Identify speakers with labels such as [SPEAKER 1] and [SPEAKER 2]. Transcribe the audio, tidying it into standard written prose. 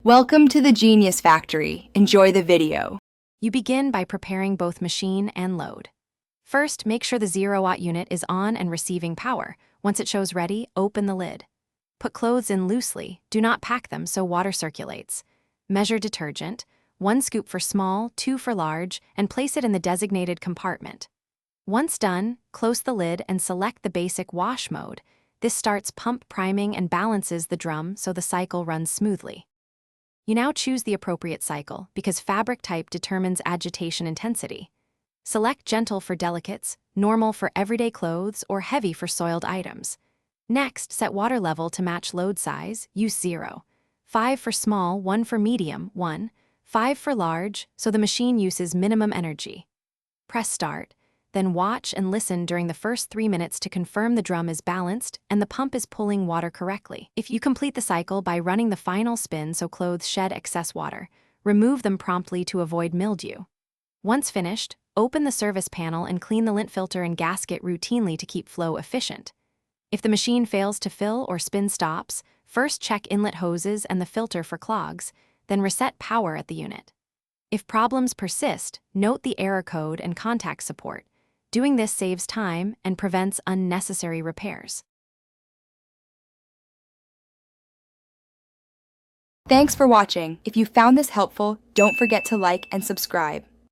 [SPEAKER 1] Welcome to the Genius Factory. Enjoy the video.
[SPEAKER 2] You begin by preparing both machine and load. First, make sure the 0-watt unit is on and receiving power. Once it shows ready, open the lid. Put clothes in loosely, do not pack them so water circulates. Measure detergent, 1 scoop for small, 2 for large, and place it in the designated compartment. Once done, close the lid and select the basic wash mode. This starts pump priming and balances the drum so the cycle runs smoothly. You now choose the appropriate cycle because fabric type determines agitation intensity. Select gentle for delicates, normal for everyday clothes, or heavy for soiled items. Next, set water level to match load size, use 0. 5 for small, 1 for medium, 1. 5 for large, so the machine uses minimum energy. Press start, then watch and listen during the first 3 minutes to confirm the drum is balanced and the pump is pulling water correctly. If you complete the cycle by running the final spin so clothes shed excess water, remove them promptly to avoid mildew. Once finished, open the service panel and clean the lint filter and gasket routinely to keep flow efficient. If the machine fails to fill or spin stops, first check inlet hoses and the filter for clogs, then reset power at the unit. If problems persist, note the error code and contact support. Doing this saves time and prevents unnecessary repairs.
[SPEAKER 1] Thanks for watching. If you found this helpful, don't forget to like and subscribe.